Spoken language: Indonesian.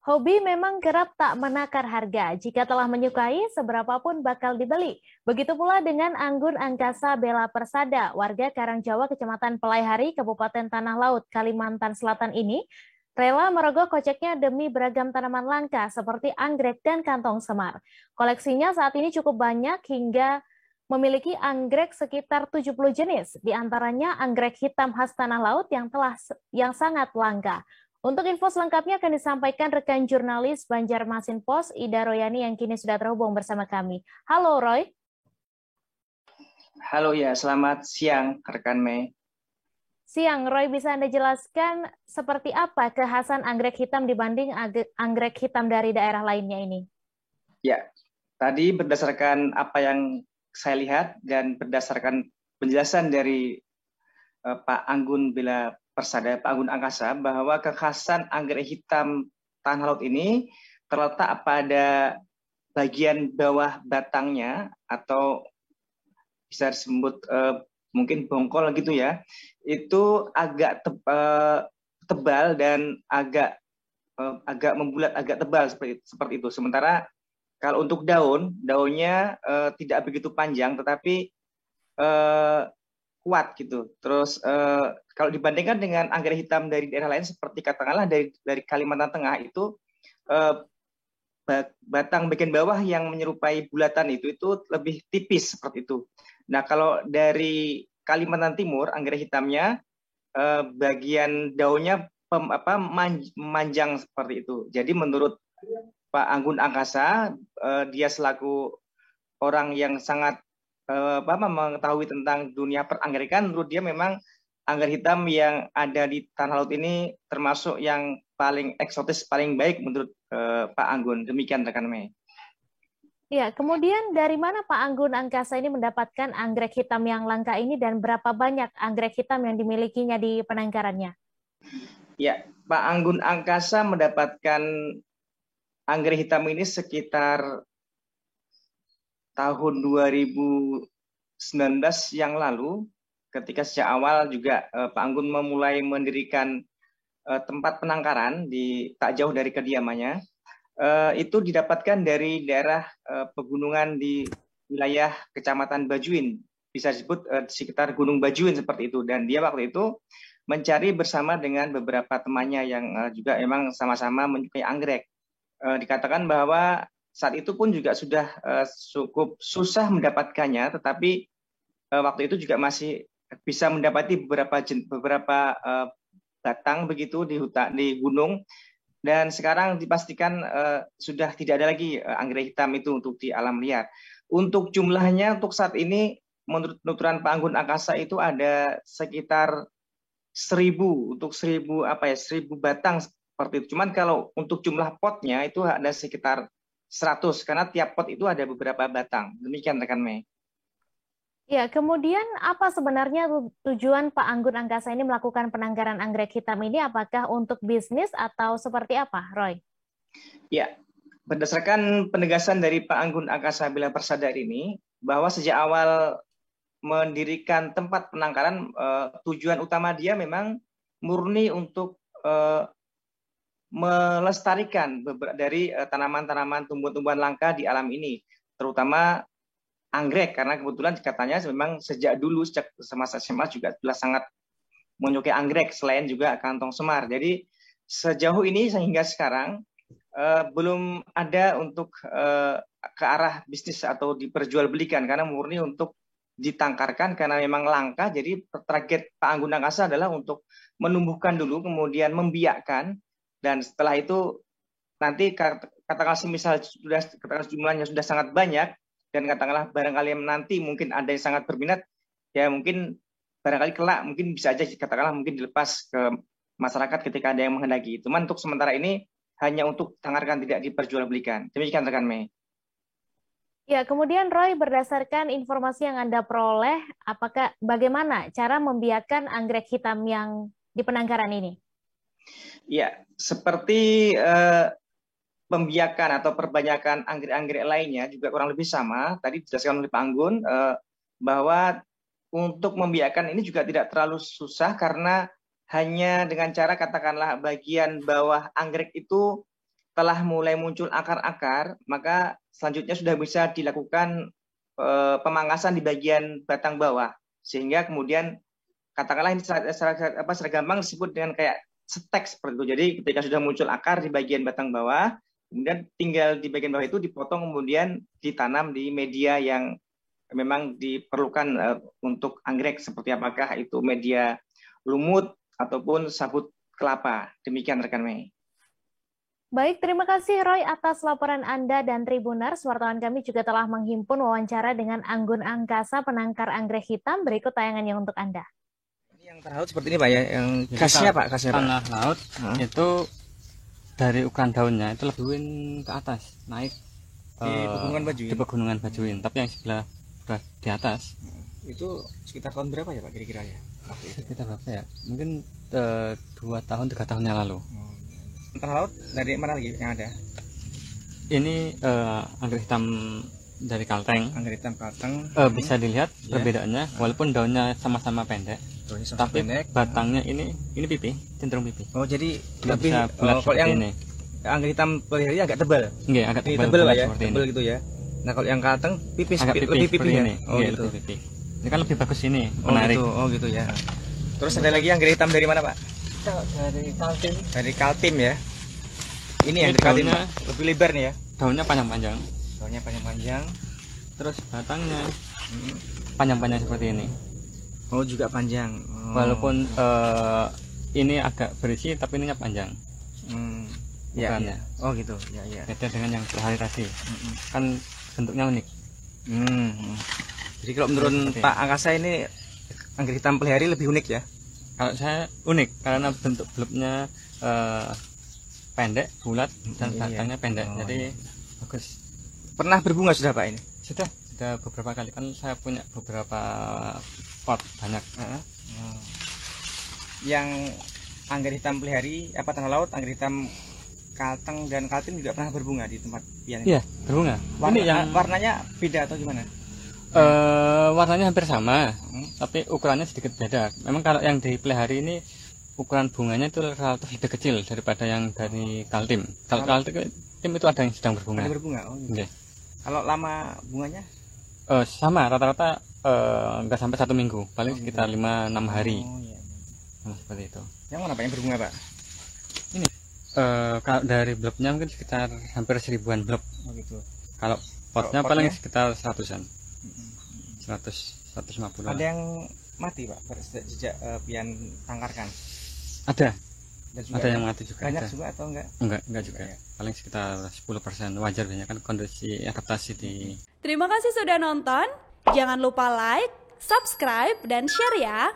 Hobi memang kerap tak menakar harga. Jika telah menyukai, seberapapun bakal dibeli. Begitu pula dengan anggun angkasa Bella Persada, warga Karangjawa, Kecamatan Pelaihari, Kabupaten Tanah Laut, Kalimantan Selatan ini, rela merogoh koceknya demi beragam tanaman langka seperti anggrek dan kantong semar. Koleksinya saat ini cukup banyak hingga memiliki anggrek sekitar 70 jenis, di antaranya anggrek hitam khas Tanah Laut yang sangat langka. Untuk info selengkapnya akan disampaikan rekan jurnalis Banjarmasin Post, Ida Royani yang kini sudah terhubung bersama kami. Halo Roy. Halo ya, selamat siang rekan Mei. Siang, Roy bisa Anda jelaskan seperti apa kekhasan anggrek hitam dibanding anggrek hitam dari daerah lainnya ini? Ya, tadi berdasarkan apa yang saya lihat dan berdasarkan penjelasan dari Pak Anggun Bella Persada, Pak Anggun Angkasa, bahwa kekhasan anggrek hitam tanah laut ini terletak pada bagian bawah batangnya atau bisa disebut mungkin bongkol gitu ya, itu agak tebal dan agak membulat, agak tebal seperti itu. Sementara kalau untuk daunnya tidak begitu panjang, tetapi eh, kuat gitu. Terus kalau dibandingkan dengan anggrek hitam dari daerah lain, seperti katakanlah dari Kalimantan Tengah itu eh, batang bagian bawah yang menyerupai bulatan itu lebih tipis seperti itu. Nah kalau dari Kalimantan Timur anggrek hitamnya bagian daunnya memanjang seperti itu. Jadi menurut Pak Anggun Angkasa, dia selaku orang yang sangat mengetahui tentang dunia peranggrek,an, menurut dia memang anggrek hitam yang ada di tanah laut ini termasuk yang paling eksotis, paling baik menurut Pak Anggun. Demikian rekan Mei. Ya, kemudian dari mana Pak Anggun Angkasa ini mendapatkan anggrek hitam yang langka ini dan berapa banyak anggrek hitam yang dimilikinya di penangkarannya? Ya, Pak Anggun Angkasa mendapatkan anggrek hitam ini sekitar tahun 2019 yang lalu, ketika sejak awal juga Pak Anggun memulai mendirikan tempat penangkaran di tak jauh dari kediamannya. Itu didapatkan dari daerah pegunungan di wilayah Kecamatan Bajuin, bisa disebut sekitar Gunung Bajuin seperti itu. Dan dia waktu itu mencari bersama dengan beberapa temannya yang juga emang sama-sama menyukai anggrek. Dikatakan bahwa saat itu pun juga sudah cukup susah mendapatkannya, tetapi waktu itu juga masih bisa mendapati beberapa batang begitu di hutan, di gunung. Dan sekarang dipastikan sudah tidak ada lagi anggrek hitam itu untuk di alam liar. Untuk jumlahnya untuk saat ini menurut penuturan Pak Anggun Angkasa itu ada sekitar 1.000 untuk 1.000 batang seperti itu. Cuman kalau untuk jumlah potnya itu ada sekitar 100 karena tiap pot itu ada beberapa batang. Demikian rekan Mei. Ya, kemudian apa sebenarnya tujuan Pak Anggun Angkasa ini melakukan penangkaran anggrek hitam ini? Apakah untuk bisnis atau seperti apa, Roy? Ya, berdasarkan penegasan dari Pak Anggun Angkasa Bella Persada ini, bahwa sejak awal mendirikan tempat penangkaran, tujuan utama dia memang murni untuk melestarikan dari tanaman-tanaman tumbuhan-tumbuhan langka di alam ini, terutama anggrek, karena kebetulan katanya memang sejak dulu, sejak semasa SMA juga sudah sangat menyukai anggrek, selain juga kantong semar. Jadi sejauh ini sehingga sekarang belum ada untuk ke arah bisnis atau diperjualbelikan, karena murni untuk ditangkarkan karena memang langka. Jadi target Pak Anggun Angkasa adalah untuk menumbuhkan dulu, kemudian membiakkan, dan setelah itu nanti katakanlah misal sudah katakanlah jumlahnya sudah sangat banyak, dan katakanlah barangkali nanti mungkin ada yang sangat berminat, ya mungkin barangkali kelak mungkin bisa aja katakanlah mungkin dilepas ke masyarakat ketika ada yang menghendaki. Cuman untuk sementara ini hanya untuk tangkarkan, tidak diperjualbelikan. Demikian rekan Mei. Ya, kemudian Roy, berdasarkan informasi yang Anda peroleh, bagaimana cara membiarkan anggrek hitam yang di penangkaran ini? Ya, seperti pembiakan atau perbanyakan anggrek-anggrek lainnya juga kurang lebih sama. Tadi dijelaskan oleh Pak Anggun bahwa untuk membiakan ini juga tidak terlalu susah, karena hanya dengan cara katakanlah bagian bawah anggrek itu setelah mulai muncul akar-akar, maka selanjutnya sudah bisa dilakukan pemangkasan di bagian batang bawah, sehingga kemudian katakanlah ini secara gampang disebut dengan kayak stek seperti itu. Jadi ketika sudah muncul akar di bagian batang bawah, kemudian tinggal di bagian bawah itu dipotong, kemudian ditanam di media yang memang diperlukan untuk anggrek, seperti apakah itu media lumut ataupun sabut kelapa. Demikian rekan Mei. Baik, terima kasih Roy atas laporan Anda dan Tribuners. Wartawan kami juga telah menghimpun wawancara dengan Anggun Angkasa, penangkar anggrek hitam. Berikut tayangannya untuk Anda. Yang tanah laut seperti ini Pak ya, yang khasnya Pak, tanah laut itu dari ukuran daunnya itu lebihin ke atas, naik di Pegunungan Bajuin. Di Pegunungan Bajuin, tapi yang sebelah udah di atas. Itu sekitar tahun berapa ya Pak kira-kira ya? Sekitar berapa ya? Mungkin 2 tahun 3 tahun yang lalu. Tanah laut dari mana lagi yang ada? Ini anggrek hitam dari Kalteng. Anggrek hitam Kalteng. Bisa dilihat perbedaannya, walaupun daunnya sama-sama pendek, tapi pendek, batangnya ini pipi, cenderung pipi. Oh, jadi lebih bulat kalau yang ini. Anggrek hitam pelihari agak tebal. Nggih, agak tebal Pak ya, tebal gitu ya. Nah, kalau yang Kalteng pipis, lebih pipi ya. Ini. Oh, gitu. Lebih pipi. Ini kan lebih bagus ini, menarik. Oh gitu ya. Terus ada lagi anggrek hitam dari mana Pak? Dari Kaltim. Dari Kaltim ya. Ini yang daunnya lebih lebar nih ya. Daunnya panjang-panjang. Daunnya panjang-panjang. Terus batangnya panjang-panjang seperti ini. Oh, juga panjang. Oh. Walaupun ini agak berisi, tapi ininya panjang. Ya, ya. Oh gitu. Ya, ya. Beda dengan yang pelihari tadi. Kan bentuknya unik. Jadi kalau menurut Pak Angkasa ini anggrek hitam pelihari lebih unik ya? Kalau saya unik karena bentuk bulbnya pendek, bulat, dan batangnya pendek. Jadi bagus. Pernah berbunga sudah Pak ini? Sudah beberapa kali, kan saya punya beberapa pot banyak. Yang anggrek hitam pelihari apa tanah laut, anggrek hitam Kalteng dan Kaltim juga pernah berbunga di tempat pian ini? Iya, berbunga. Ini yang warnanya beda atau gimana? Warnanya hampir sama, tapi ukurannya sedikit beda. Memang kalau yang dipelihari ini ukuran bunganya itu relatif lebih kecil daripada yang dari Kaltim. Kalau Kaltim itu ada yang sedang berbunga. Ada berbunga, oh gitu. Okay. Kalau lama bunganya? Sama, rata-rata nggak sampai 1 minggu, paling sekitar 5-6 hari. Oh, iya. Nah, seperti itu. Yang mana Pak yang berbunga Pak? Ini kalau dari blobnya mungkin sekitar hampir 1000-an blob. Oh gitu. Kalau potnya paling sekitar 100-an. 100-150. Ada yang mati Pak sejak pian tangkarkan? Ada yang mati juga. Banyak ada. juga atau enggak? Enggak juga ya. Paling sekitar 10%, wajar biasanya kan kondisi adaptasi di. Terima kasih sudah nonton. Jangan lupa like, subscribe, dan share ya.